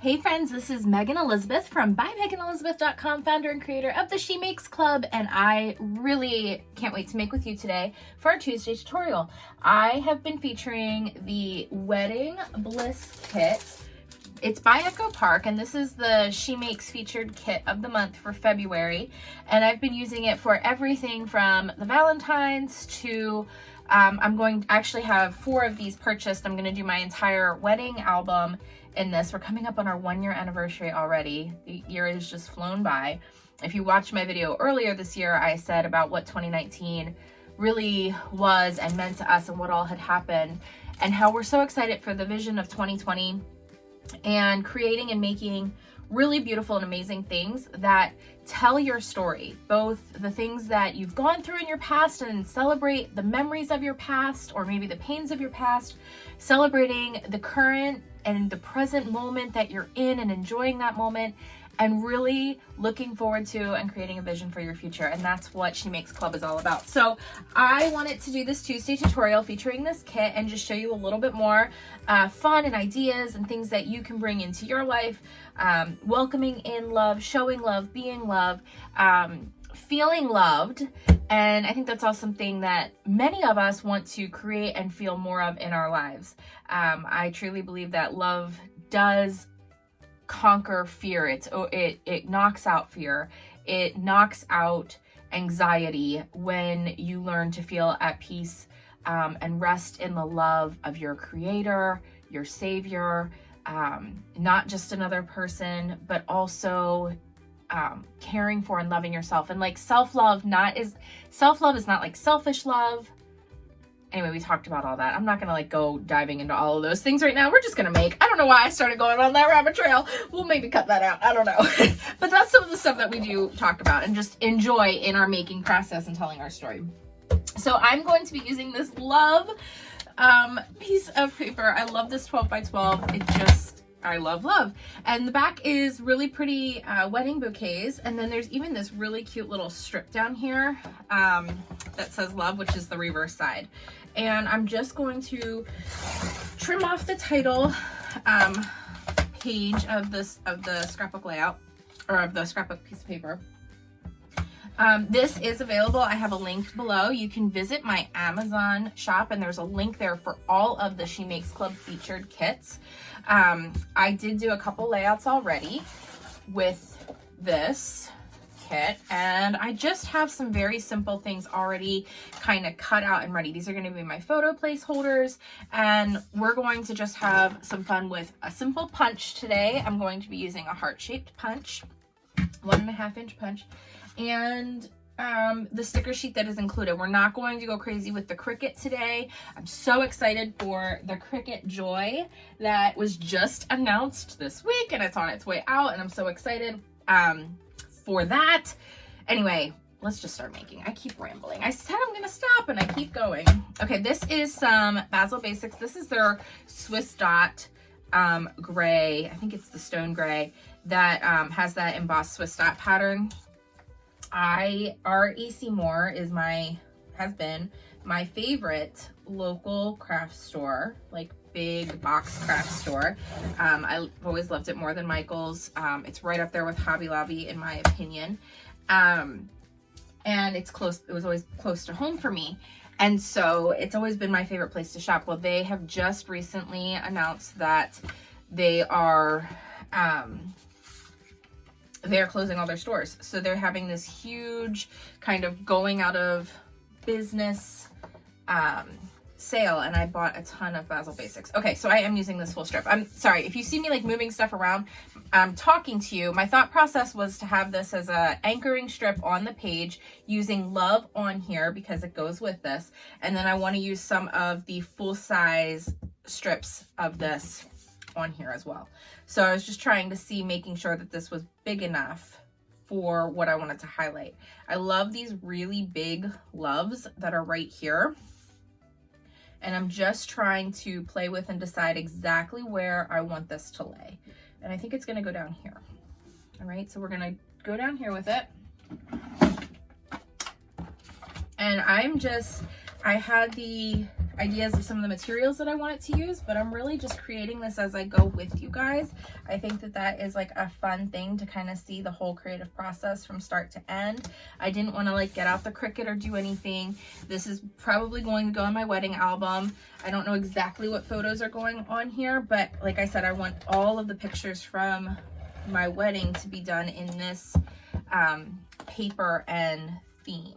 Hey friends, this is Megan Elizabeth from BuyMeganElizabeth.com, founder and creator of the She Makes Club, and I really can't wait to make with you today for our Tuesday tutorial. I have been featuring the Wedding Bliss Kit. It's by Echo Park, and this is the She Makes featured kit of the month for February, and I've been using it for everything from the Valentine's to I'm going to actually have 4 of these purchased. I'm going to do my entire wedding album in this. We're coming up on our 1-year anniversary already. The year has just flown by. If you watched my video earlier this year, I said about what 2019 really was and meant to us and what all had happened and how we're so excited for the vision of 2020 and creating and making really beautiful and amazing things that tell your story, both the things that you've gone through in your past and celebrate the memories of your past or maybe the pains of your past, celebrating the current and the present moment that you're in and enjoying that moment and really looking forward to and creating a vision for your future. And that's what She Makes Club is all about. So I wanted to do this Tuesday tutorial featuring this kit and just show you a little bit more fun and ideas and things that you can bring into your life, welcoming in love, showing love, being love, feeling loved. And I think that's all something that many of us want to create and feel more of in our lives. I truly believe that love does conquer fear. It knocks out fear. It knocks out anxiety when you learn to feel at peace and rest in the love of your creator, your savior, not just another person, but also caring for and loving yourself. And like self-love is not like selfish love. Anyway, we talked about all that. I'm not gonna go diving into all of those things right now. We're just gonna I don't know why I started going on that rabbit trail. We'll maybe cut that out. I don't know. But that's some of the stuff that we do talk about and just enjoy in our making process and telling our story. So I'm going to be using this love piece of paper. I love this 12 by 12. I love. And the back is really pretty wedding bouquets. And then there's even this really cute little strip down here that says love, which is the reverse side. And I'm just going to trim off the title page of the scrapbook layout, or of the scrapbook piece of paper. This is available. I have a link below. You can visit my Amazon shop and there's a link there for all of the She Makes Club featured kits. I did do a couple layouts already with this kit and I just have some very simple things already kind of cut out and ready. These are going to be my photo placeholders and we're going to just have some fun with a simple punch today. I'm going to be using a heart-shaped punch, 1.5 inch punch, and the sticker sheet that is included. We're not going to go crazy with the Cricut today. I'm so excited for the Cricut Joy that was just announced this week and it's on its way out and I'm so excited for that. Anyway, let's just start making. I keep rambling. I said I'm gonna stop and I keep going. Okay, this is some Basil Basics. This is their Swiss Dot gray. I think it's the stone gray that has that embossed Swiss Dot pattern. R.E.C. Moore has been my favorite local craft store, like big box craft store. I've always loved it more than Michael's. It's right up there with Hobby Lobby in my opinion. And it was always close to home for me. And so it's always been my favorite place to shop. Well, they have just recently announced that they're closing all their stores. So they're having this huge kind of going out of business sale and I bought a ton of Basil Basics. Okay, so I am using this full strip. I'm sorry if you see me moving stuff around. I'm talking to you. My thought process was to have this as a anchoring strip on the page using love on here because it goes with this. And then I want to use some of the full size strips of this on here as well. So I was just trying to see, making sure that this was big enough for what I wanted to highlight. I love these really big loves that are right here. And I'm just trying to play with and decide exactly where I want this to lay. And I think it's gonna go down here. All right, so we're gonna go down here with it. And I had the ideas of some of the materials that I want it to use, but I'm really just creating this as I go with you guys. I think that that is like a fun thing to kind of see the whole creative process from start to end. I didn't want to like get out the Cricut or do anything. This is probably going to go in my wedding album. I don't know exactly what photos are going on here, but like I said, I want all of the pictures from my wedding to be done in this paper and theme.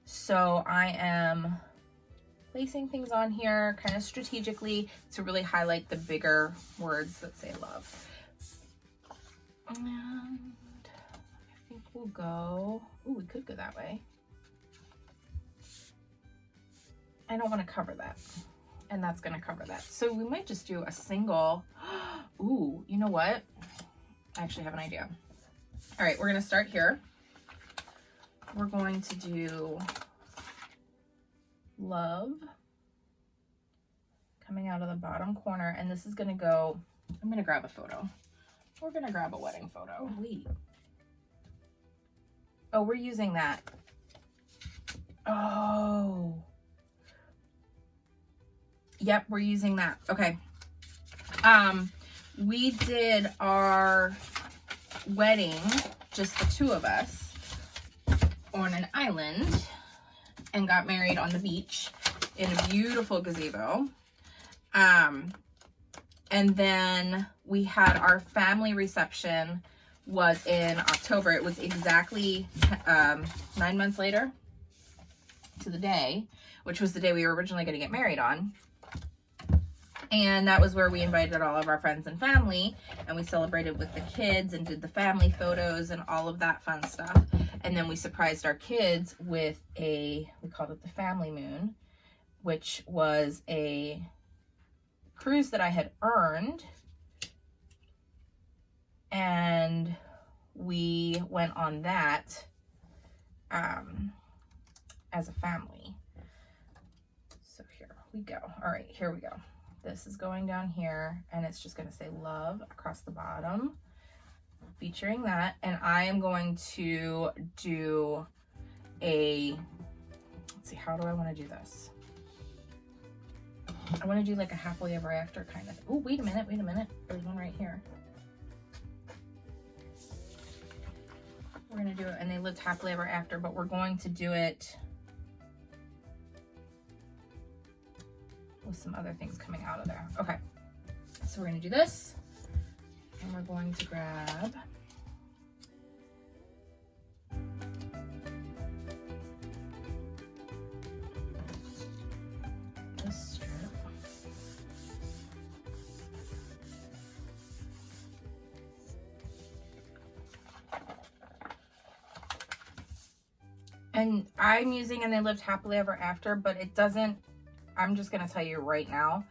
So I am placing things on here kind of strategically to really highlight the bigger words that say love. And I think we'll go, ooh, we could go that way. I don't want to cover that, and that's going to cover that. So we might just do a single, ooh, you know what? I actually have an idea. All right, we're going to start here. We're going to do love coming out of the bottom corner, and this is going to go, I'm going to grab a photo. We're going to grab a wedding photo. Wait. Oh, we're using that. Oh. Yep, we're using that. Okay. We did our wedding, just the two of us, on an island and got married on the beach in a beautiful gazebo. And then we had our family reception was in October. It was exactly 9 months later to the day, which was the day we were originally going to get married on. And that was where we invited all of our friends and family, and we celebrated with the kids and did the family photos and all of that fun stuff. And then we surprised our kids with we called it the family moon, which was a cruise that I had earned. And we went on that as a family. So here we go. All right, here we go. This is going down here, and it's just going to say love across the bottom, featuring that. And I am going to do let's see, how do I want to do this? I want to do like a happily ever after kind of. Oh, wait a minute. There's one right here. We're going to do it, and they lived happily ever after, but we're going to do it with some other things coming out of there. Okay, so we're going to do this, and we're going to grab this strip. And I'm using and they lived happily ever after, but it doesn't, I'm just going to tell you right now,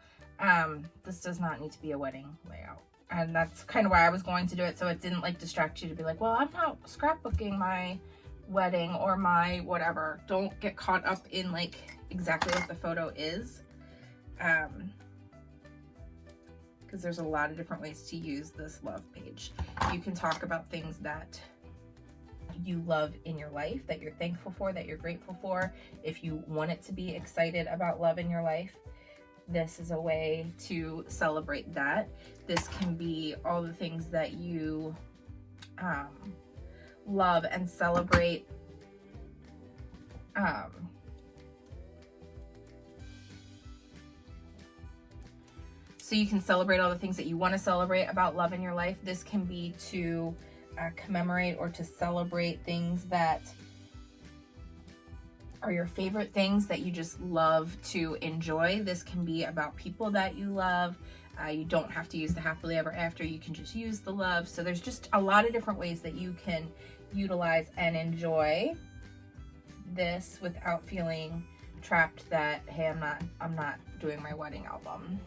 this does not need to be a wedding layout. And that's kind of why I was going to do it, so it didn't like distract you to be like, well, I'm not scrapbooking my wedding or my whatever. Don't get caught up in like exactly what the photo is. Because there's a lot of different ways to use this love page. You can talk about things that you love in your life, that you're thankful for, that you're grateful for. If you want it to be excited about love in your life, this is a way to celebrate that. This can be all the things that you love and celebrate. So you can celebrate all the things that you want to celebrate about love in your life. This can be to commemorate or to celebrate things that are your favorite things that you just love to enjoy. This can be about people that you love. You don't have to use the happily ever after. You can just use the love. So there's just a lot of different ways that you can utilize and enjoy this without feeling trapped that, hey, I'm not doing my wedding album.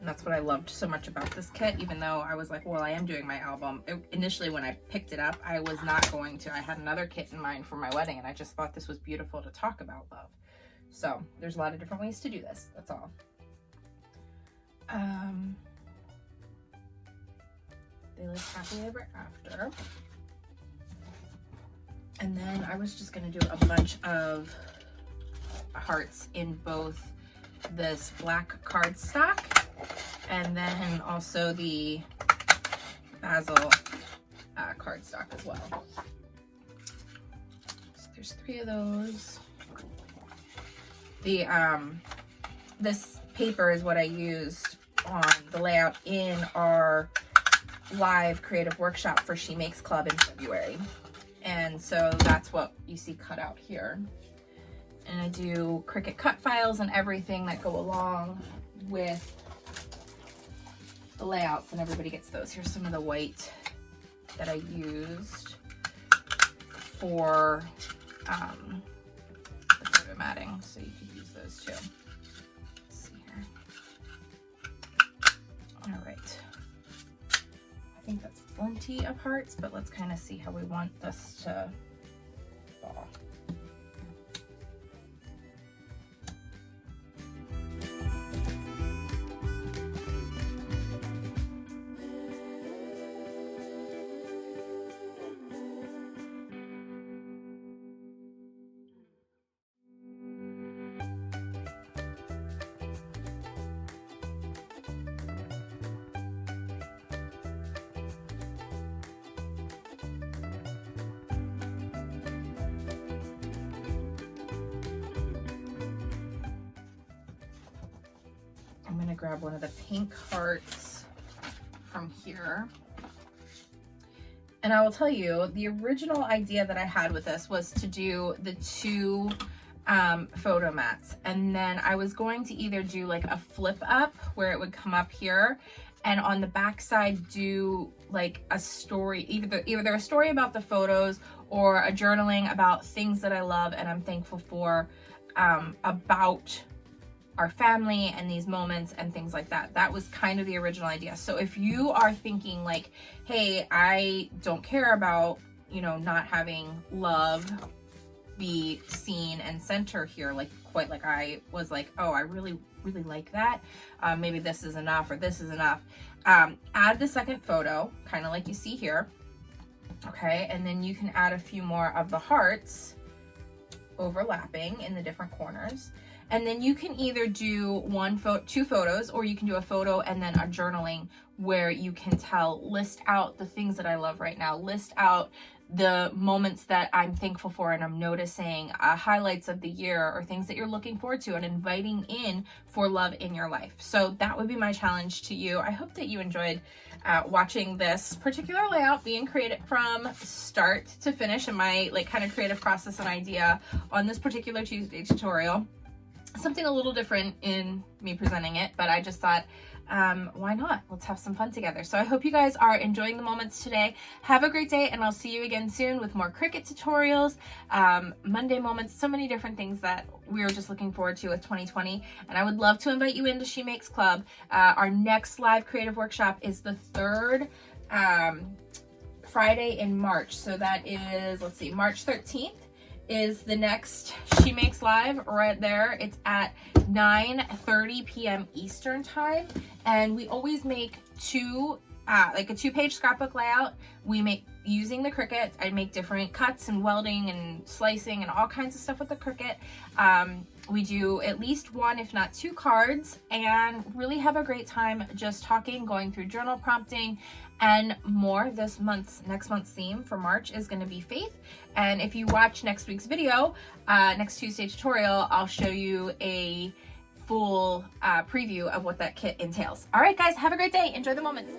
And that's what I loved so much about this kit, even though I was like, well, I am doing my album. Initially, when I picked it up, I was not going to. I had another kit in mind for my wedding, and I just thought this was beautiful to talk about love. So there's a lot of different ways to do this. That's all. They live happily ever after. And then I was just going to do a bunch of hearts in both this black cardstock and then also the basil cardstock as well. So there's 3 of those. The this paper is what I used on the layout in our live creative workshop for She Makes Club in February. And so that's what you see cut out here. And I do Cricut cut files and everything that go along with the layouts, and everybody gets those. Here's some of the white that I used for the photo matting, so you could use those too. Let's see here. All right. I think that's plenty of hearts, but let's kind of see how we want this to fall. I'm gonna grab one of the pink hearts from here. And I will tell you, the original idea that I had with this was to do the 2 photo mats. And then I was going to either do like a flip up where it would come up here, and on the back side do like a story, either a story about the photos or a journaling about things that I love and I'm thankful for, about our family and these moments and things like that. That was kind of the original idea. So if you are thinking like, hey, I don't care about, you know, not having love be seen and center here, like quite like I was like, oh, I really like that. Maybe this is enough or this is enough. Add the second photo, kind of like you see here. Okay, and then you can add a few more of the hearts overlapping in the different corners. And then you can either do 2 photos, or you can do a photo and then a journaling where you can list out the things that I love right now, list out the moments that I'm thankful for and I'm noticing, highlights of the year or things that you're looking forward to, and inviting in for love in your life. So that would be my challenge to you. I hope that you enjoyed watching this particular layout being created from start to finish, and my like kind of creative process and idea on this particular Tuesday tutorial. Something a little different in me presenting it, but I just thought, why not? Let's have some fun together. So I hope you guys are enjoying the moments today. Have a great day, and I'll see you again soon with more Cricut tutorials, Monday moments, so many different things that we're just looking forward to with 2020. And I would love to invite you into She Makes Club. Our next live creative workshop is the 3rd Friday in March. So that is, let's see, March 13th. Is the next She Makes Live right there. It's at 9:30 p.m. Eastern time, and we always make like a 2-page scrapbook layout. We make using the Cricut. I make different cuts and welding and slicing and all kinds of stuff with the Cricut. We do at least 1, if not 2 cards, and really have a great time just talking, going through journal prompting and more. Next month's theme for March is going to be faith. And if you watch next week's video, next Tuesday tutorial, I'll show you a full preview of what that kit entails. All right, guys, have a great day. Enjoy the moments.